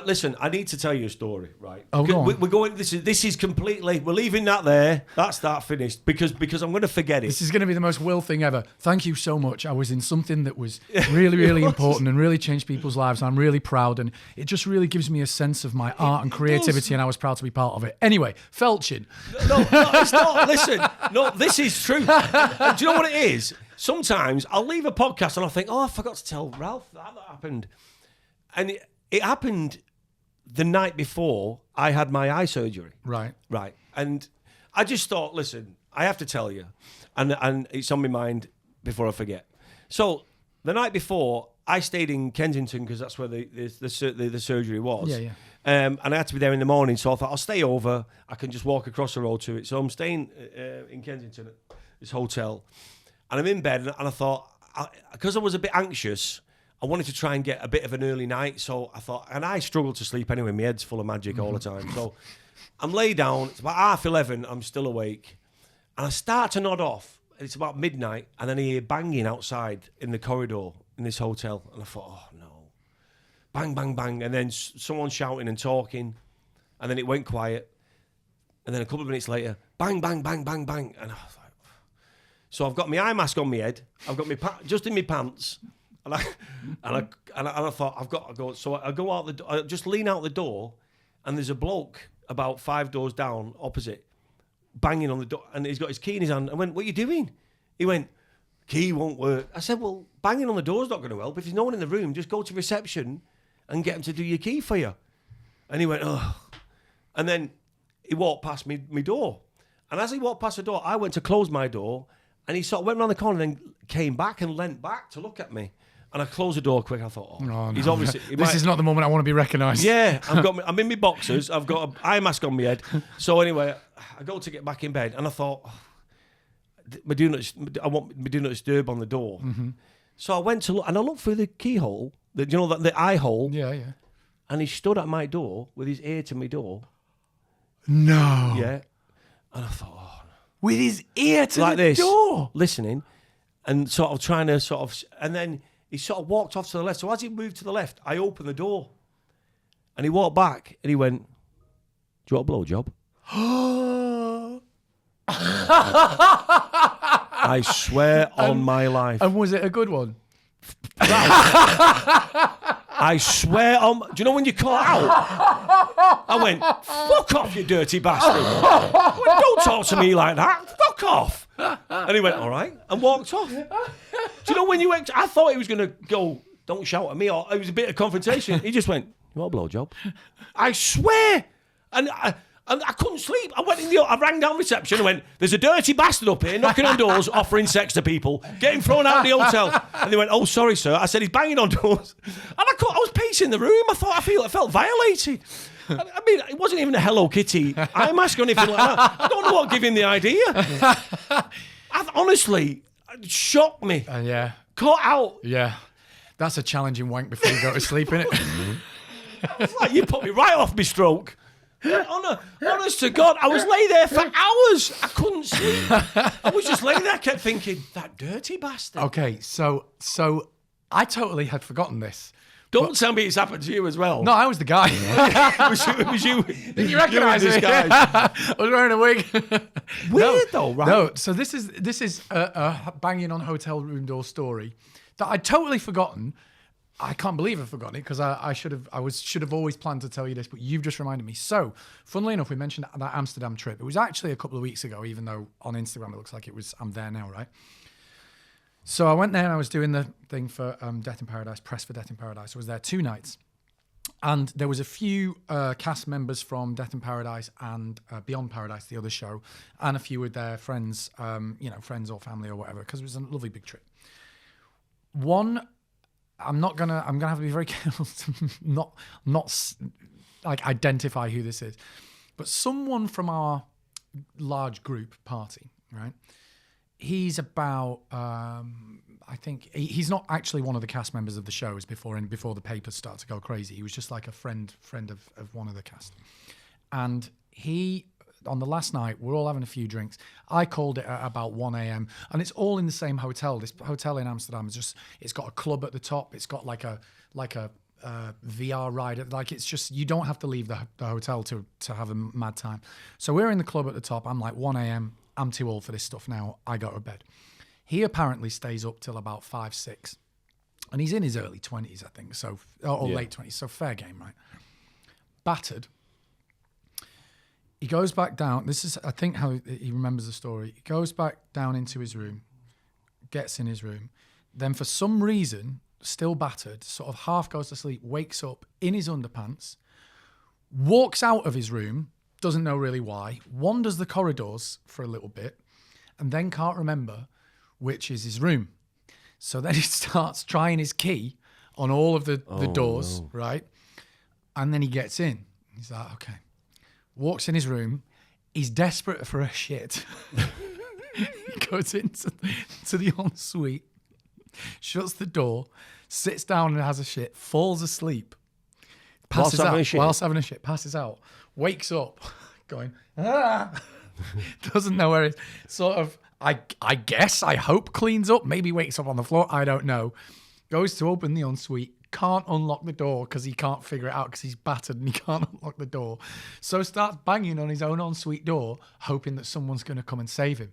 S2: Listen, I need to tell you a story, right?
S1: Oh, go on.
S2: We're going. This is completely. We're leaving that there. That's that finished because I'm going to forget it.
S1: This is going to be the most Will thing ever. Thank you so much. I was in something that was really important and really changed people's lives. And I'm really proud, and it just really gives me a sense of my art and creativity, and I was proud to be part of it. Anyway, Felching.
S2: No, it's not. Listen, no, this is true. And do you know what it is? Sometimes I'll leave a podcast and I'll think, I forgot to tell Ralph that happened, and it happened the night before I had my eye surgery.
S1: Right.
S2: And I just thought, listen, I have to tell you, and it's on my mind before I forget. So the night before, I stayed in Kensington because that's where the surgery was.
S1: Yeah.
S2: And I had to be there in the morning, so I thought I'll stay over. I can just walk across the road to it. So I'm staying in Kensington at this hotel, and I'm in bed, and I thought, because I was a bit anxious, I wanted to try and get a bit of an early night. So I thought, and I struggle to sleep anyway. My head's full of magic all the time. So I'm laid down. It's about 11:30. I'm still awake, and I start to nod off. It's about midnight, and then I hear banging outside in the corridor in this hotel, and I thought, oh no. Bang, bang, bang, and then someone shouting and talking, and then it went quiet, and then a couple of minutes later, bang, bang, bang, bang, bang, and I was like, so I've got my eye mask on my head, I've got my just in my pants, and I thought I've got to go. So I go out I just lean out the door, and there's a bloke about 5 doors down opposite, banging on the door, and he's got his key in his hand. I went, "What are you doing?" He went, "Key won't work." I said, "Well, banging on the door's not going to help. If there's no one in the room, just go to reception and get him to do your key for you." And he went, "Oh." And then he walked past me door. And as he walked past the door, I went to close my door, and he sort of went around the corner and then came back and leant back to look at me. And I closed the door quick. I thought, he's obviously...
S1: This is not the moment I want to be recognised.
S2: Yeah, I'm in my boxers. I've got an eye mask on my head. So anyway, I go to get back in bed, and I thought, I want my do not disturb on the door.
S1: Mm-hmm.
S2: So I went to look, and I looked through the keyhole, the eye hole.
S1: Yeah.
S2: And he stood at my door with his ear to my door.
S1: No.
S2: Yeah. And I thought, oh.
S1: With his ear to
S2: like
S1: the
S2: this,
S1: door.
S2: listening, and sort of trying to and then he sort of walked off to the left. So as he moved to the left, I opened the door. And he walked back, and he went, "Do you want a blowjob?" I swear on my life.
S1: And was it a good one?
S2: I swear on... Do you know when you caught out? I went, "Fuck off, you dirty bastard." I went, "Don't talk to me like that. Fuck off." And he went, "All right," and walked off. Do you know when you went... I thought he was going to go, "Don't shout at me," or it was a bit of confrontation. He just went, "You want a blowjob?" I swear. And I couldn't sleep. I rang down reception and went, "There's a dirty bastard up here knocking on doors, offering sex to people, getting thrown out of the hotel." And they went, "Oh, sorry, sir." I said, "He's banging on doors." And I was pacing the room. I thought, I felt violated. I mean, it wasn't even a Hello Kitty eye mask or anything like that. I don't know what gave him the idea. Honestly, it shocked me.
S1: Yeah.
S2: Caught out.
S1: Yeah. That's a challenging wank before you go to sleep, innit?
S2: It's like you put me right off my stroke. Honest to God, I was lay there for hours. I couldn't sleep. I was just laying there, I kept thinking, that dirty bastard.
S1: Okay, so I totally had forgotten this.
S2: Don't tell me it's happened to you as well.
S1: No, I was the guy.
S2: It was you.
S1: Did you recognise me? I was wearing a wig.
S2: Weird though, right?
S1: No, so this is a banging on hotel room door story that I'd totally forgotten. I can't believe I've forgotten it because I should have always planned to tell you this, but you've just reminded me. So, funnily enough, we mentioned that Amsterdam trip. It was actually a couple of weeks ago, even though on Instagram it looks like I'm there now, right? So I went there and I was doing the thing for Death in Paradise, press for Death in Paradise. I was there 2 nights. And there was a few cast members from Death in Paradise and Beyond Paradise, the other show, and a few of their friends, friends or family or whatever, because it was a lovely big trip. I'm gonna have to be very careful to not like identify who this is, but someone from our large group party, right? He's about, I think he's not actually one of the cast members of the shows before the papers start to go crazy. He was just like a friend of one of the cast, and he. On the last night, we're all having a few drinks. I called it at about 1 a.m. and it's all in the same hotel. This hotel in Amsterdam it's got a club at the top. It's got like a VR ride. Like it's just, you don't have to leave the hotel to have a mad time. So we're in the club at the top. I'm like 1 a.m. I'm too old for this stuff now. I go to bed. He apparently stays up till about 5, 6. And he's in his early 20s, I think. So, or late 20s. So fair game, right? Battered. He goes back down. This is, I think, how he remembers the story. He goes back down into his room, gets in his room. Then for some reason, still battered, sort of half goes to sleep, wakes up in his underpants, walks out of his room, doesn't know really why, wanders the corridors for a little bit, and then can't remember which is his room. So then he starts trying his key on all of the doors, right? And then he gets in. He's like, okay. Walks in his room. He's desperate for a shit. He goes into the ensuite, shuts the door, sits down and has a shit, falls asleep, passes out whilst having a shit, passes out, wakes up, going, doesn't know where it is. Sort of, I guess, I hope cleans up, maybe wakes up on the floor, I don't know. Goes to open the ensuite, can't unlock the door because he can't figure it out because he's battered and he can't unlock the door. So starts banging on his own ensuite door, hoping that someone's going to come and save him.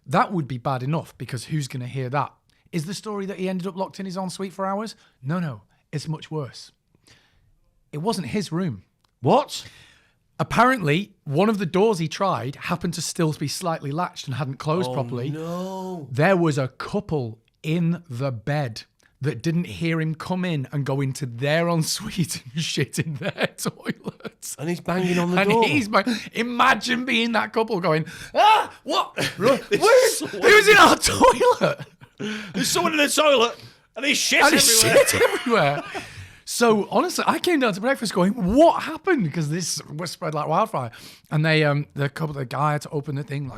S1: That would be bad enough because who's going to hear that? Is the story that he ended up locked in his ensuite for hours? No, it's much worse. It wasn't his room.
S2: What?
S1: Apparently, one of the doors he tried happened to still be slightly latched and hadn't closed properly.
S2: No.
S1: There was a couple in the bed that didn't hear him come in and go into their ensuite and shit in their toilets.
S2: And he's banging on the door.
S1: Imagine being that couple going, what? Who's in our toilet?
S2: There's someone in the toilet and he's shit
S1: everywhere. So honestly, I came down to breakfast going, what happened? Because this was spread like wildfire. And the guy had to open the thing,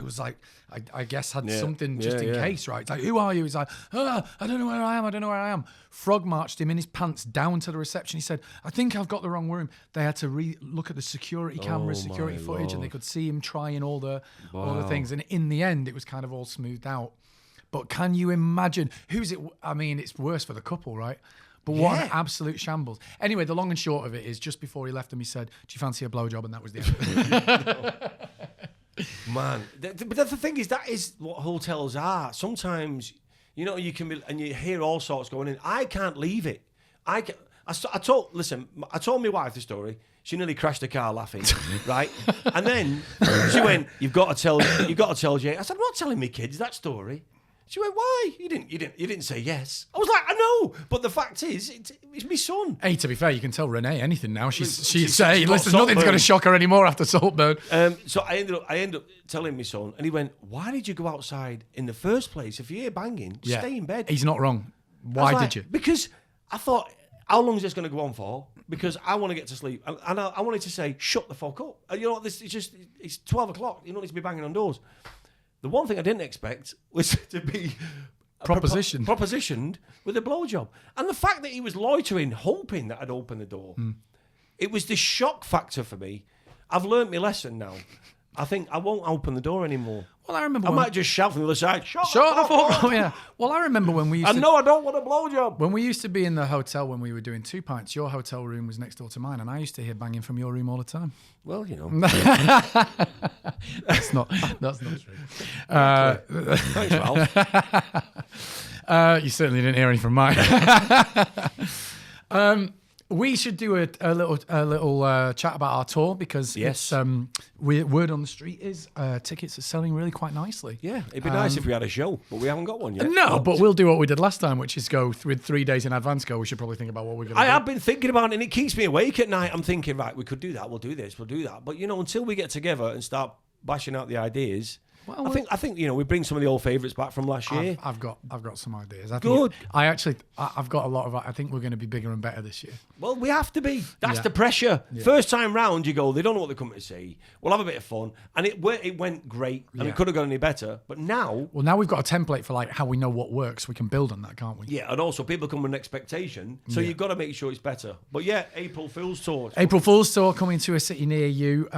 S1: I guess had something just in case, right? It's like, who are you? He's like, I don't know where I am. Frog marched him in his pants down to the reception. He said, I think I've got the wrong room. They had to look at the security cameras, security footage, and they could see him trying all the things. And in the end, it was kind of all smoothed out. But can you imagine, it's worse for the couple, right? But what an absolute shambles. Anyway, the long and short of it is just before he left them, he said, do you fancy a blowjob? And that was the end.
S2: Man. But the thing is, that is what hotels are. Sometimes, you can be, and you hear all sorts going in. I can't leave it. I told my wife the story. She nearly crashed the car laughing, right? And then she went, you've got to tell Jay. I said, I'm not telling me kids that story. She went, why? You didn't say yes. I was like, I know, but the fact is, it's my son.
S1: Hey, to be fair, you can tell Renee anything now. She's saying, listen, nothing's going to shock her anymore after Saltburn.
S2: So I ended up telling my son, and he went, why did you go outside in the first place? If you hear banging, stay in bed.
S1: He's not wrong. Why did you?
S2: Because I thought, how long is this going to go on for? Because I want to get to sleep. And I wanted to say, shut the fuck up. And you know what? It's 12 o'clock. You don't need to be banging on doors. The one thing I didn't expect was to be propositioned with a blowjob. And the fact that he was loitering, hoping that I'd open the door, it was the shock factor for me. I've learnt my lesson now. I think I won't open the door anymore.
S1: Well, I remember.
S2: I might just shout from the other side, shut the fuck up.
S1: Yeah. Well, I remember when we used to...
S2: I don't want a blowjob.
S1: When we used to be in the hotel when we were doing Two Pints, your hotel room was next door to mine, and I used to hear banging from your room all the time.
S2: Well,
S1: That's not true.
S2: Thanks, Ralph.
S1: You certainly didn't hear any from mine. We should do a little chat about our tour because it's word on the street is tickets are selling really quite nicely.
S2: Yeah, it'd be nice if we had a show, but we haven't got one yet.
S1: No, but we'll do what we did last time, which is go with 3 days in advance. We should probably think about what we're going to do.
S2: I have been thinking about it, and it keeps me awake at night. I'm thinking, right, we could do that, we'll do this, we'll do that. But, until we get together and start bashing out the ideas... Well, I think we bring some of the old favourites back from last year.
S1: I've got some ideas.
S2: Good.
S1: I've got a lot of. I think we're going to be bigger and better this year.
S2: Well, we have to be. That's the pressure. Yeah. First time round, you go. They don't know what they're coming to see. We'll have a bit of fun, and it went great, and it could have gone any better. But now,
S1: we've got a template for how we know what works. We can build on that, can't we?
S2: Yeah, and also people come with an expectation, so you've got to make sure it's better. But April Fool's Tour.
S1: April Fool's Tour coming to a city near you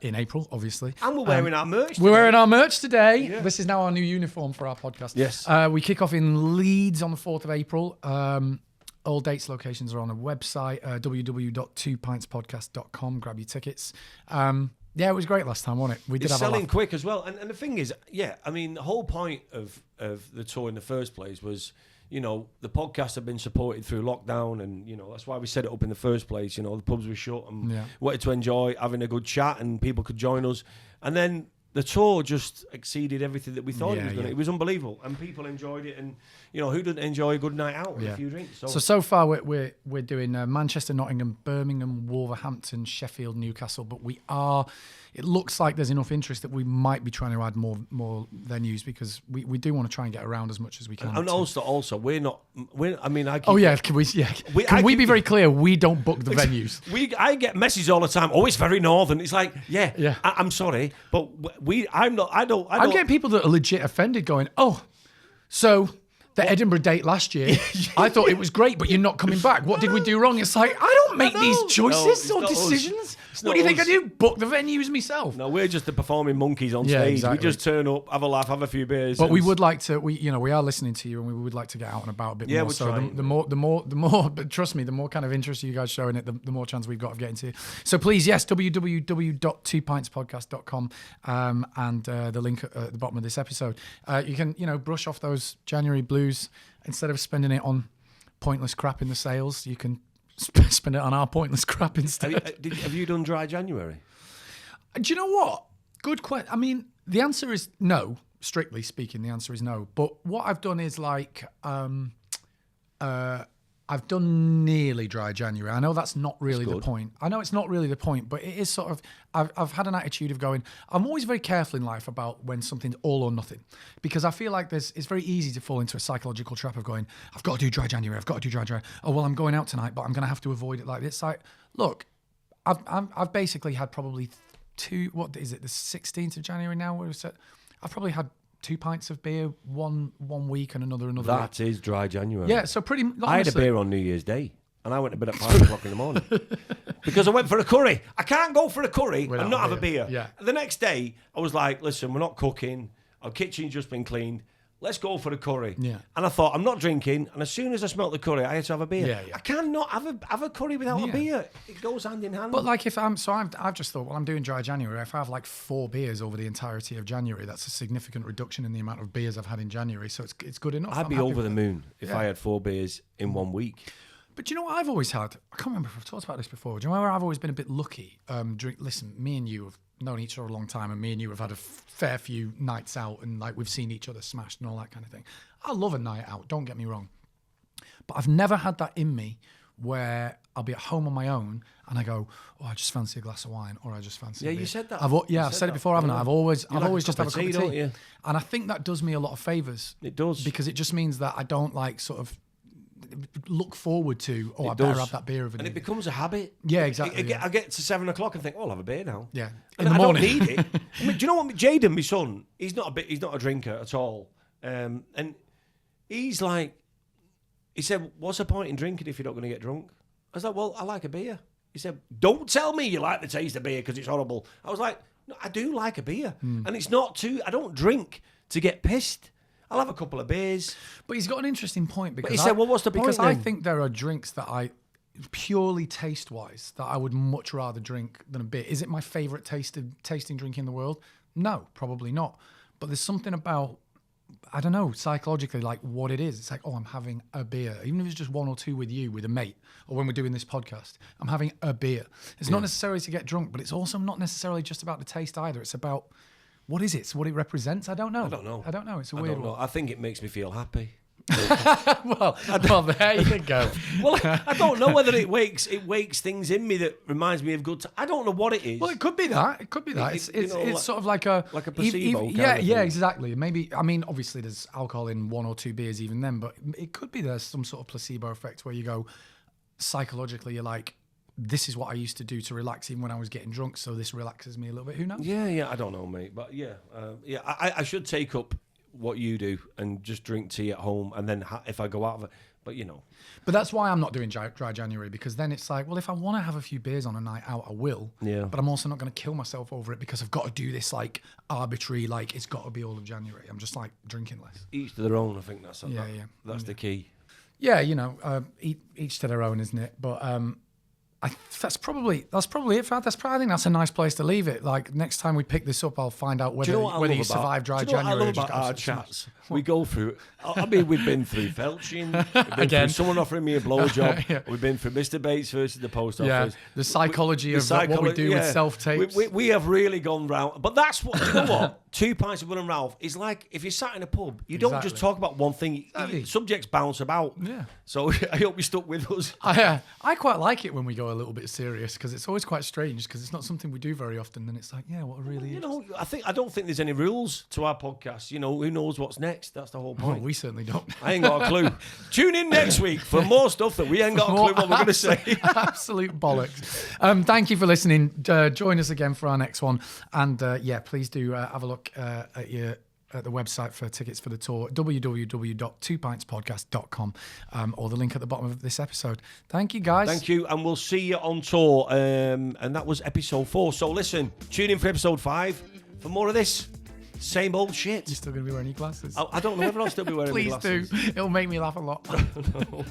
S1: in April, obviously.
S2: And we're wearing our merch.
S1: We're wearing our merch today. Yeah. This is now our new uniform for our podcast.
S2: Yes.
S1: We kick off in Leeds on the 4th of April. All dates, locations are on the website, www.twopintspodcast.com. Grab your tickets. It was great last time, wasn't it?
S2: It's selling quick as well. And the thing is, the whole point of the tour in the first place was, the podcast had been supported through lockdown, and, that's why we set it up in the first place. The pubs were shut and wanted to enjoy having a good chat, and people could join us. And then the tour just exceeded everything that we thought it was going to. It was unbelievable, and people enjoyed it. And who doesn't enjoy a good night out with a few drinks?
S1: So far we're doing Manchester, Nottingham, Birmingham, Wolverhampton, Sheffield, Newcastle. But we are it looks like there's enough interest that we might be trying to add more venues because we do want to try and get around as much as we can.
S2: And also, we're not. I mean, I keep,
S1: oh yeah, can we be very clear? We don't book the venues.
S2: I get messages all the time. Oh, it's very northern. It's like, yeah. I'm sorry, but I'm not. I don't.
S1: I'm getting people that are legit offended, going, "Oh, so." The Edinburgh date last year, I thought it was great, but you're not coming back. What did we do wrong? It's like, I don't make these choices or decisions. What do you think I do? Book the venues myself.
S2: No, we're just the performing monkeys on stage.
S1: Exactly.
S2: We just turn up, have a laugh, have a few beers.
S1: But we would like to. We are listening to you, and we would like to get out and about a bit more.
S2: We're
S1: so
S2: trying.
S1: the more. But trust me, the more kind of interest you guys show in it, the more chance we've got of getting to you. So please, yes, www.twopintspodcast.com, and the link at the bottom of this episode. You can brush off those January blues. Instead of spending it on pointless crap in the sales, you can spend it on our pointless crap instead.
S2: Have you done dry January?
S1: Do you know what? Good question. I mean, the answer is no. Strictly speaking, the answer is no. But what I've done is I've done nearly dry January. I know that's not really the point. I know it's not really the point, but it is sort of, I've had an attitude of going, I'm always very careful in life about when something's all or nothing, because I feel like it's very easy to fall into a psychological trap of going, I've got to do dry January. Oh, well, I'm going out tonight, but I'm going to have to avoid it like this. Like, look, I've basically had probably the 16th of January now? I've probably had 2 pints of beer one week and another
S2: That is dry January.
S1: Yeah, so pretty honestly,
S2: I had a beer on New Year's Day and I went to bed at 5 o'clock in the morning because I went for a curry. I can't go for a curry and not have a beer.
S1: Yeah.
S2: The next day I was like, listen, we're not cooking, our kitchen's just been cleaned, let's go for the curry.
S1: Yeah.
S2: And I thought, I'm not drinking, and as soon as I smelt the curry, I had to have a beer.
S1: Yeah.
S2: I cannot have a curry without a beer. It goes hand in hand.
S1: But like I've just thought, well, I'm doing dry January. If I have like 4 beers over the entirety of January, that's a significant reduction in the amount of beers I've had in January. So it's good enough.
S2: I'd be over the moon if I had 4 beers in 1 week.
S1: But do you know what I've always had? I can't remember if I've talked about this before. Do you know where I've always been a bit lucky? Listen, me and you have known each other a long time, and me and you have had a fair few nights out, and like we've seen each other smashed and all that kind of thing. I love a night out, don't get me wrong. But I've never had that in me where I'll be at home on my own and I go, oh, I just fancy a glass of wine, or I just fancy a beer.
S2: You said that.
S1: I've said it before, haven't I? I've always just had a cup of tea.
S2: Don't you?
S1: And I think that does me a lot of favours.
S2: It does.
S1: Because it just means that I don't like sort of look forward to, I better have that beer of an
S2: and it becomes a habit.
S1: Yeah, exactly.
S2: I get to 7 o'clock and think, oh, I'll have a beer now.
S1: Yeah,
S2: in the morning. I don't need it. I mean, do you know what? Jaden, my son, he's not a drinker at all, and he's like, he said, what's the point in drinking if you're not going to get drunk? I was like, well, I like a beer. He said, don't tell me you like the taste of beer because it's horrible. I was like, no, I do like a beer, and it's not I don't drink to get pissed. I'll have a couple of beers.
S1: But he's got an interesting point, because
S2: he said, well, what's the point
S1: Because
S2: then?
S1: I think there are drinks that purely taste-wise, that I would much rather drink than a beer. Is it my favourite tasting drink in the world? No, probably not. But there's something about, I don't know, psychologically, like what it is. It's like, oh, I'm having a beer. Even if it's just 1 or 2 with you, with a mate, or when we're doing this podcast, I'm having a beer. It's not necessarily to get drunk, but it's also not necessarily just about the taste either. It's about, what is it? It's what it represents? I don't know. I don't know. It's a weird one.
S2: I think it makes me feel happy.
S1: well, there you go.
S2: Well, I don't know whether it wakes things in me that reminds me of good times. I don't know what it is.
S1: Well, it could be that. It's sort of like a
S2: placebo.
S1: Yeah, exactly. Maybe. I mean, obviously, there's alcohol in 1 or 2 beers even then, but it could be there's some sort of placebo effect where you go, psychologically, you're like, this is what I used to do to relax even when I was getting drunk, so this relaxes me a little bit. Who knows?
S2: Yeah, I don't know, mate. But I should take up what you do and just drink tea at home, and then if I go out of it, but But that's why I'm not doing dry January, because then it's like, well, if I want to have a few beers on a night out, I will. Yeah. But I'm also not going to kill myself over it because I've got to do this like arbitrary, like it's got to be all of January. I'm just like drinking less. Each to their own. I think that's that's the key.
S1: Yeah, each to their own, isn't it? But that's probably it. I think that's a nice place to leave it. Like next time we pick this up, I'll find out whether you survive dry January.
S2: I love about our chats. We go through. I mean, we've been through felching. We've been through someone offering me a blowjob. Yeah. We've been through Mr. Bates versus the post office.
S1: Yeah, the psychology of what we do with self tapes.
S2: We have really gone round. But that's what. Do you know what? Two Pints of Will and Ralf is like if you're sat in a pub, you don't just talk about one thing. Subjects bounce about.
S1: Yeah.
S2: So I hope you stuck with us.
S1: I quite like it when we go a little bit serious because it's always quite strange because it's not something we do very often. And it's like, yeah, what really
S2: You
S1: is.
S2: know, I don't think there's any rules to our podcast. You know, who knows what's next? That's the whole point.
S1: Well, we certainly don't.
S2: I ain't got a clue. Tune in next week for more stuff that we ain't got a clue what we're going to say.
S1: Absolute bollocks. Thank you for listening. Join us again for our next one. And please do have a look at the website for tickets for the tour, www.twopintspodcast.com, or the link at the bottom of this episode. Thank you, guys.
S2: Thank you, and we'll see you on tour. And that was episode 4. So listen, tune in for episode 5 for more of this. Same old shit.
S1: You're still going to be wearing your glasses?
S2: I don't know whether I'll still be wearing my glasses.
S1: Please do. It'll make me laugh a lot.
S2: No.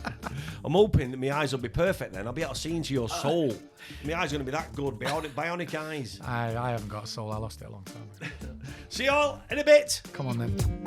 S2: I'm hoping that my eyes will be perfect then. I'll be able to see into your soul. My eyes are going to be that good. Bionic eyes.
S1: I haven't got a soul. I lost it a long time ago.
S2: See you all in a bit.
S1: Come on then.